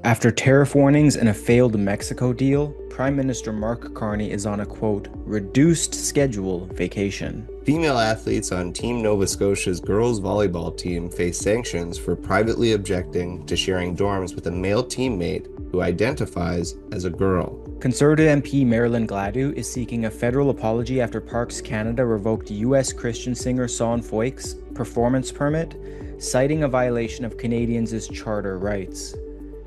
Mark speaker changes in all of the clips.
Speaker 1: After tariff warnings and a failed Mexico deal, Prime Minister Mark Carney is on a quote, reduced schedule vacation.
Speaker 2: Female athletes on Team Nova Scotia's girls volleyball team face sanctions for privately objecting to sharing dorms with a male teammate who identifies as a girl.
Speaker 1: Conservative MP Marilyn Gladu is seeking a federal apology after Parks Canada revoked U.S. Christian singer Sean Feucht's performance permit, citing a violation of Canadians' charter rights.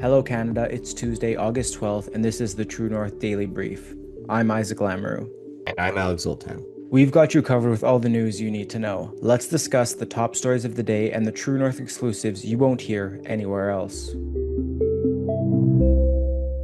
Speaker 1: Hello Canada, it's Tuesday, August 12th, and this is the True North Daily Brief. I'm Isaac Lamoureux.
Speaker 2: And I'm Alex Zoltan.
Speaker 1: We've got you covered with all the news you need to know. Let's discuss the top stories of the day and the True North exclusives you won't hear anywhere else.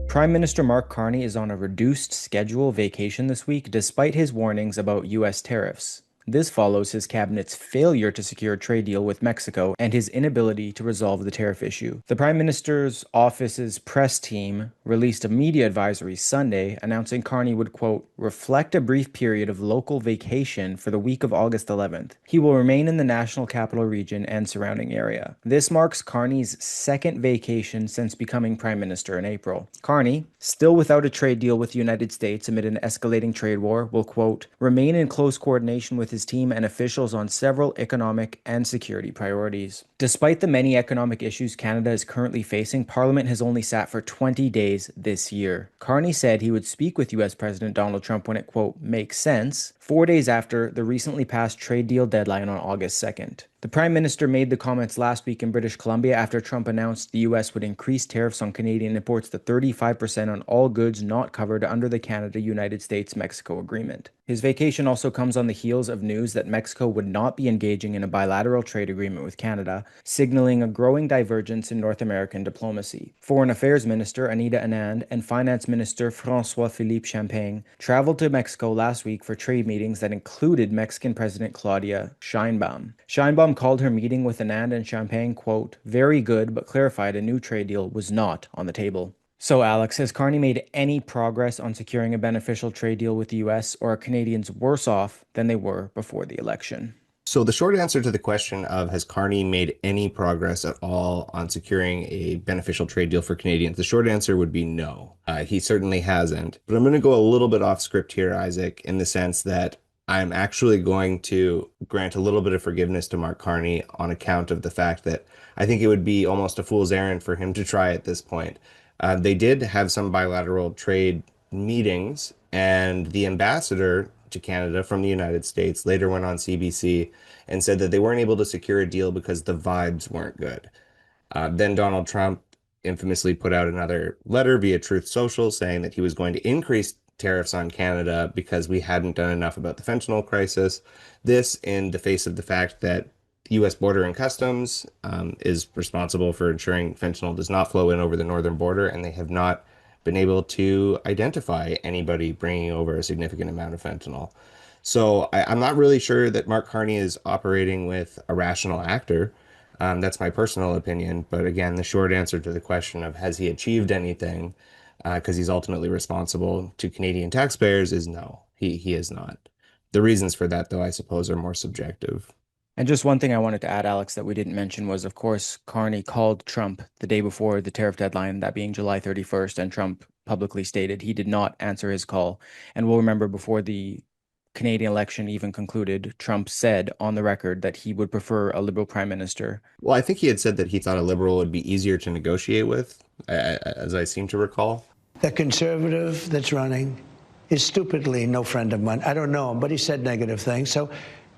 Speaker 1: Prime Minister Mark Carney is on a reduced schedule vacation this week despite his warnings about U.S. tariffs. This follows his cabinet's failure to secure a trade deal with Mexico and his inability to resolve the tariff issue. The Prime Minister's office's press team released a media advisory Sunday announcing Carney would, quote, reflect a brief period of local vacation for the week of August 11th. He will remain in the National Capital Region and surrounding area. This marks Carney's second vacation since becoming Prime Minister in April. Carney, still without a trade deal with the United States amid an escalating trade war, will, quote, remain in close coordination with his team and officials on several economic and security priorities. Despite the many economic issues Canada is currently facing, Parliament has only sat for 20 days this year. Carney said he would speak with U.S. President Donald Trump when it, quote, makes sense, 4 days after the recently passed trade deal deadline on August 2nd. The Prime Minister made the comments last week in British Columbia after Trump announced the U.S. would increase tariffs on Canadian imports to 35% on all goods not covered under the Canada-United States-Mexico agreement. His vacation also comes on the heels of news that Mexico would not be engaging in a bilateral trade agreement with Canada, signaling a growing divergence in North American diplomacy. Foreign Affairs Minister Anita Anand and Finance Minister François-Philippe Champagne traveled to Mexico last week for trade meetings that included Mexican President Claudia Sheinbaum. Sheinbaum called her meeting with Anand and Champagne, quote, very good, but clarified a new trade deal was not on the table. So, Alex, has Carney made any progress on securing a beneficial trade deal with the U.S., or are Canadians worse off than they were before the election?
Speaker 2: So the short answer to the question of has Carney made any progress at all on securing a beneficial trade deal for Canadians, the short answer would be no. He certainly hasn't. But I'm going to go a little bit off script here, Isaac, in the sense that I'm actually going to grant a little bit of forgiveness to Mark Carney on account of the fact that I think it would be almost a fool's errand for him to try at this point. They did have some bilateral trade meetings, and the ambassador to Canada from the United States later went on CBC and said that they weren't able to secure a deal because the vibes weren't good. Then Donald Trump infamously put out another letter via Truth Social saying that he was going to increase tariffs on Canada because we hadn't done enough about the fentanyl crisis. This in the face of the fact that the U.S. Border and Customs is responsible for ensuring fentanyl does not flow in over the northern border, and they have not been able to identify anybody bringing over a significant amount of fentanyl. So I'm not really sure that Mark Carney is operating with a rational actor. That's my personal opinion. But again, the short answer to the question of has he achieved anything, because he's ultimately responsible to Canadian taxpayers, is no, he is not. The reasons for that, though, I suppose, are more subjective.
Speaker 1: And just one thing I wanted to add, Alex, that we didn't mention was, of course, Carney called Trump the day before the tariff deadline, that being July 31st, and Trump publicly stated he did not answer his call. And we'll remember before the Canadian election even concluded, Trump said on the record that he would prefer a Liberal Prime Minister.
Speaker 2: Well, I think he had said that he thought a Liberal would be easier to negotiate with, as I seem to recall.
Speaker 3: The Conservative that's running is stupidly no friend of mine. I don't know him, but he said negative things. So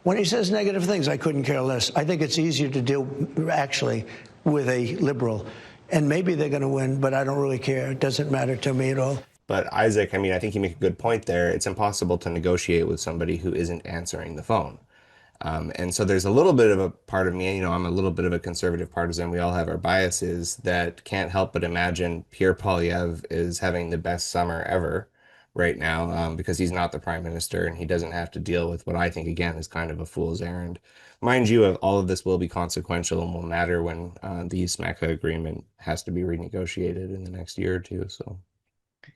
Speaker 3: when he says negative things, I couldn't care less. I think it's easier to deal, actually, with a Liberal. And maybe they're going to win, but I don't really care. It doesn't matter to me at all.
Speaker 2: But Isaac, I mean, I think you make a good point there. It's impossible to negotiate with somebody who isn't answering the phone. And so there's a little bit of a part of me, I'm a little bit of a conservative partisan. We all have our biases that can't help but imagine Pierre Poilievre is having the best summer ever right now, because he's not the prime minister and he doesn't have to deal with what I think, again, is kind of a fool's errand. Mind you, all of this will be consequential and will matter when the SMACA agreement has to be renegotiated in the next year or two. So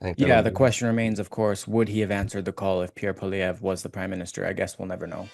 Speaker 2: I think
Speaker 1: Yeah, the question remains, of course, would he have answered the call if Pierre Poilievre was the prime minister? I guess we'll never know.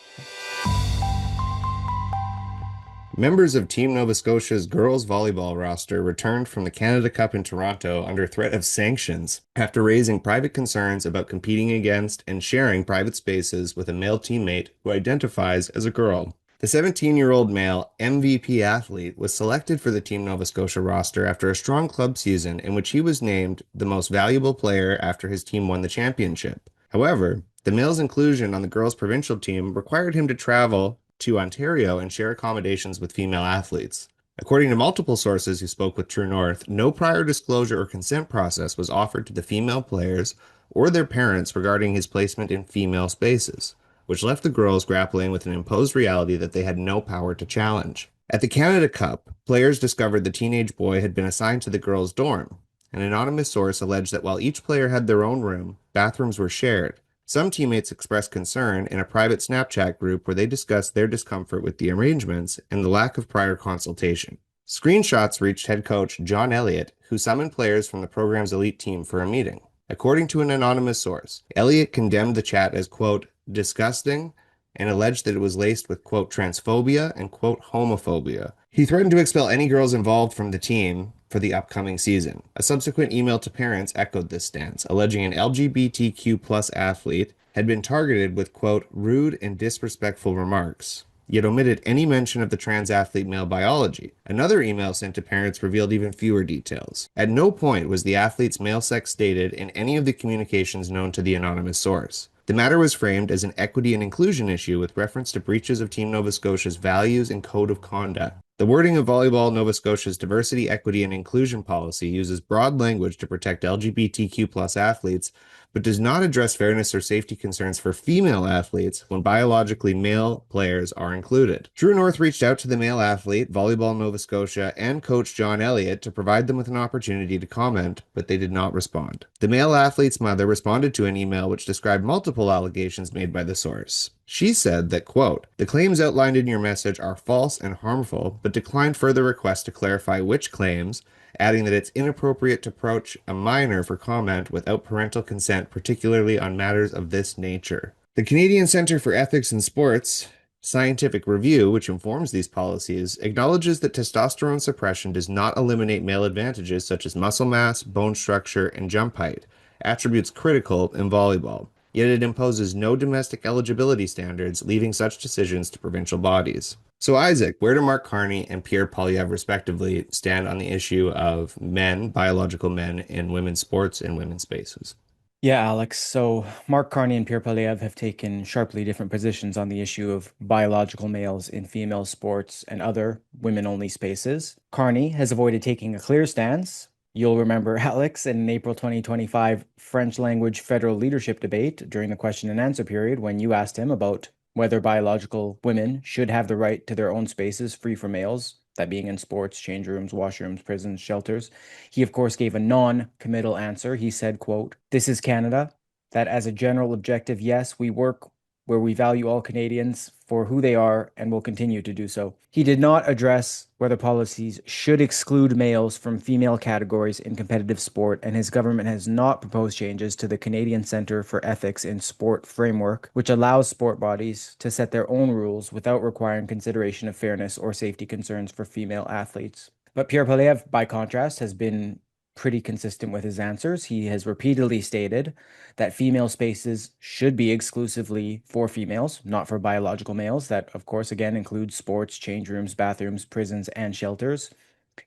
Speaker 2: Members of Team Nova Scotia's girls volleyball roster returned from the Canada Cup in Toronto under threat of sanctions after raising private concerns about competing against and sharing private spaces with a male teammate who identifies as a girl. The 17-year-old male MVP athlete was selected for the Team Nova Scotia roster after a strong club season in which he was named the most valuable player after his team won the championship. However, the male's inclusion on the girls' provincial team required him to travel to Ontario and share accommodations with female athletes. According to multiple sources who spoke with True North, no prior disclosure or consent process was offered to the female players or their parents regarding his placement in female spaces, which left the girls grappling with an imposed reality that they had no power to challenge. At the Canada Cup, players discovered the teenage boy had been assigned to the girls' dorm. An anonymous source alleged that while each player had their own room, bathrooms were shared. Some teammates expressed concern in a private Snapchat group where they discussed their discomfort with the arrangements and the lack of prior consultation. Screenshots reached head coach John Elliott, who summoned players from the program's elite team for a meeting. According to an anonymous source, Elliott condemned the chat as, quote, disgusting, and alleged that it was laced with, quote, transphobia and, quote, homophobia. He threatened to expel any girls involved from the team for the upcoming season. A subsequent email to parents echoed this stance, alleging an LGBTQ plus athlete had been targeted with, quote, rude and disrespectful remarks, yet omitted any mention of the trans athlete male biology. Another email sent to parents revealed even fewer details. At no point was the athlete's male sex stated in any of the communications known to the anonymous source. The matter was framed as an equity and inclusion issue with reference to breaches of Team Nova Scotia's values and code of conduct. The wording of Volleyball Nova Scotia's diversity, equity, and inclusion policy uses broad language to protect LGBTQ plus athletes, but does not address fairness or safety concerns for female athletes when biologically male players are included. True North reached out to the male athlete, Volleyball Nova Scotia, and coach John Elliott to provide them with an opportunity to comment, but they did not respond. The male athlete's mother responded to an email which described multiple allegations made by the source. She said that, quote, the claims outlined in your message are false and harmful, but declined further requests to clarify which claims, adding that it's inappropriate to approach a minor for comment without parental consent, particularly on matters of this nature. The Canadian Centre for Ethics in Sports scientific review, which informs these policies, acknowledges that testosterone suppression does not eliminate male advantages such as muscle mass, bone structure, and jump height, attributes critical in volleyball. Yet it imposes no domestic eligibility standards, leaving such decisions to provincial bodies. So Isaac, where do Mark Carney and Pierre Poilievre respectively stand on the issue of men, biological men, in women's sports and women's spaces?
Speaker 1: Yeah, Alex. So Mark Carney and Pierre Poilievre have taken sharply different positions on the issue of biological males in female sports and other women-only spaces. Carney has avoided taking a clear stance. You'll remember, Alex, in an April 2025 French language federal leadership debate during the question and answer period when you asked him about whether biological women should have the right to their own spaces free for males, that being in sports, change rooms, washrooms, prisons, shelters. He, of course, gave a non-committal answer. He said, quote, this is Canada, that as a general objective, yes, we work where we value all Canadians for who they are and will continue to do so. He did not address whether policies should exclude males from female categories in competitive sport, and his government has not proposed changes to the Canadian Centre for Ethics in Sport framework, which allows sport bodies to set their own rules without requiring consideration of fairness or safety concerns for female athletes. But Pierre Poilievre, by contrast, has been pretty consistent with his answers. He has repeatedly stated that female spaces should be exclusively for females, not for biological males. That, of course, again includes sports, change rooms, bathrooms, prisons, and shelters.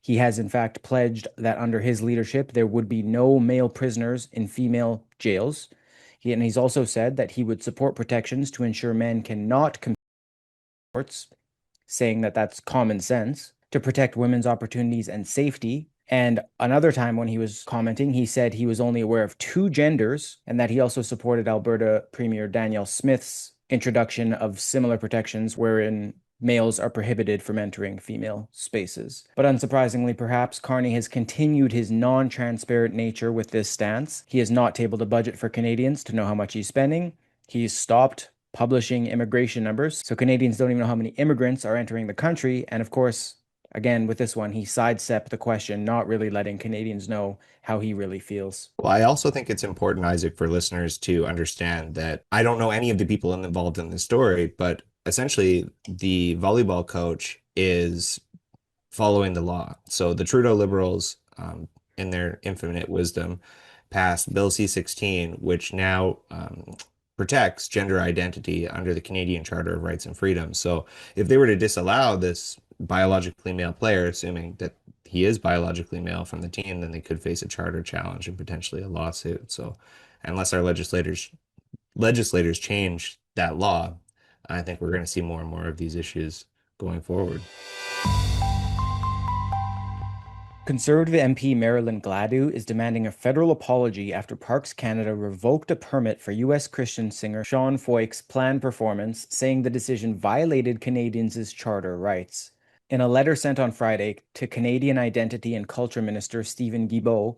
Speaker 1: He has, in fact, pledged that under his leadership, there would be no male prisoners in female jails. And he's also said that he would support protections to ensure men cannot compete in sports, saying that that's common sense, to protect women's opportunities and safety. And another time when he was commenting, he said he was only aware of 2 genders and that he also supported Alberta Premier Danielle Smith's introduction of similar protections wherein males are prohibited from entering female spaces. But unsurprisingly, perhaps, Carney has continued his non-transparent nature with this stance. He has not tabled a budget for Canadians to know how much he's spending. He's stopped publishing immigration numbers, so Canadians don't even know how many immigrants are entering the country. And of course, again, with this one, he sidestepped the question, not really letting Canadians know how he really feels.
Speaker 2: Well, I also think it's important, Isaac, for listeners to understand that I don't know any of the people involved in this story, but essentially the volleyball coach is following the law. So the Trudeau Liberals, in their infinite wisdom, passed Bill C-16, which now protects gender identity under the Canadian Charter of Rights and Freedoms. So if they were to disallow this biologically male player, assuming that he is biologically male from the team, then they could face a charter challenge and potentially a lawsuit. So unless our legislators change that law, I think we're going to see more and more of these issues going forward.
Speaker 1: Conservative MP Marilyn Gladu is demanding a federal apology after Parks Canada revoked a permit for U.S. Christian singer Sean Feucht's planned performance, saying the decision violated Canadians' charter rights. In a letter sent on Friday to Canadian Identity and Culture Minister Stephen Guilbeault,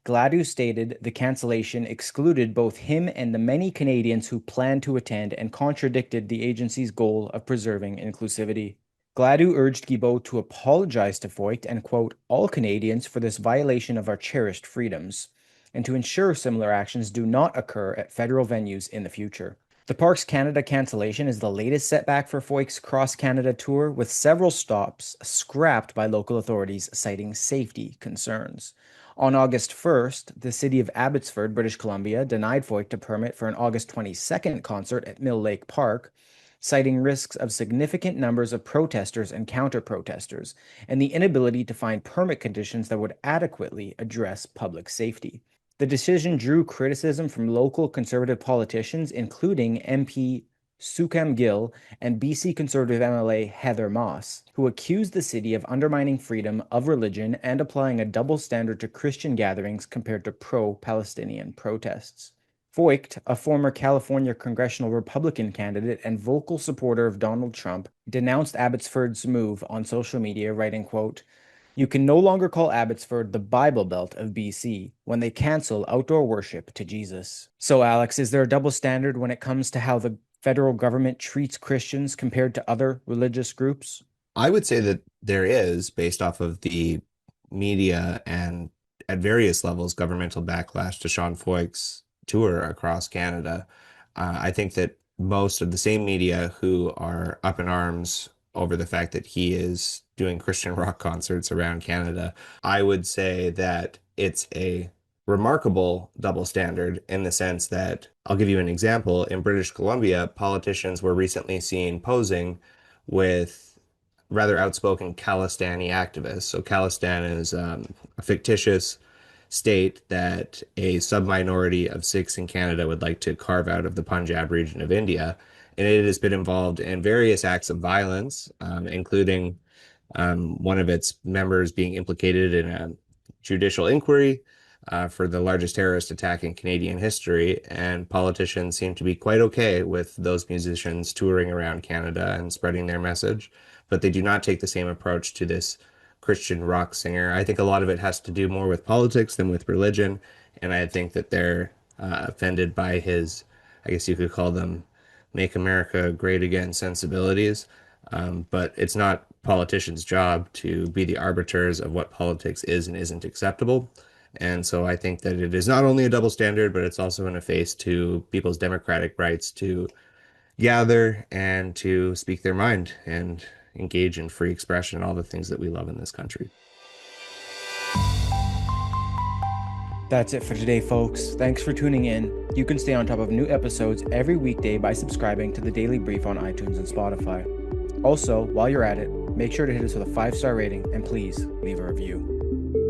Speaker 1: Gladu stated the cancellation excluded both him and the many Canadians who planned to attend and contradicted the agency's goal of preserving inclusivity. Gladu urged Guilbeault to apologize to Feucht and quote, all Canadians for this violation of our cherished freedoms, and to ensure similar actions do not occur at federal venues in the future. The Parks Canada cancellation is the latest setback for Feucht's cross-Canada tour, with several stops scrapped by local authorities citing safety concerns. On August 1st, the city of Abbotsford, British Columbia, denied Feucht a permit for an August 22nd concert at Mill Lake Park, citing risks of significant numbers of protesters and counter-protesters, and the inability to find permit conditions that would adequately address public safety. The decision drew criticism from local Conservative politicians, including MP Sukham Gill and BC Conservative MLA Heather Moss, who accused the city of undermining freedom of religion and applying a double standard to Christian gatherings compared to pro-Palestinian protests. Feucht, a former California congressional Republican candidate and vocal supporter of Donald Trump, denounced Abbotsford's move on social media, writing, quote, you can no longer call Abbotsford the Bible Belt of BC when they cancel outdoor worship to Jesus. So, Alex, is there a double standard when it comes to how the federal government treats Christians compared to other religious groups?
Speaker 2: I would say that there is, based off of the media and at various levels, governmental backlash to Sean Feucht's tour across Canada. I think that most of the same media who are up in arms over the fact that he is doing Christian rock concerts around Canada, I would say that it's a remarkable double standard in the sense that, I'll give you an example. In British Columbia, politicians were recently seen posing with rather outspoken Khalistani activists. So Khalistan is a fictitious state that a subminority of Sikhs in Canada would like to carve out of the Punjab region of India. And it has been involved in various acts of violence, including one of its members being implicated in a judicial inquiry for the largest terrorist attack in Canadian history. And politicians seem to be quite okay with those musicians touring around Canada and spreading their message, but they do not take the same approach to this Christian rock singer. I think a lot of it has to do more with politics than with religion, and I think that they're offended by his, I guess you could call them, Make America Great Again sensibilities. But it's not politicians' job to be the arbiters of what politics is and isn't acceptable. And so I think that it is not only a double standard, but it's also an efface to people's democratic rights to gather and to speak their mind and engage in free expression, all the things that we love in this country.
Speaker 1: That's it for today, folks. Thanks for tuning in. You can stay on top of new episodes every weekday by subscribing to the Daily Brief on iTunes and Spotify. Also, while you're at it, make sure to hit us with a 5-star rating and please leave a review.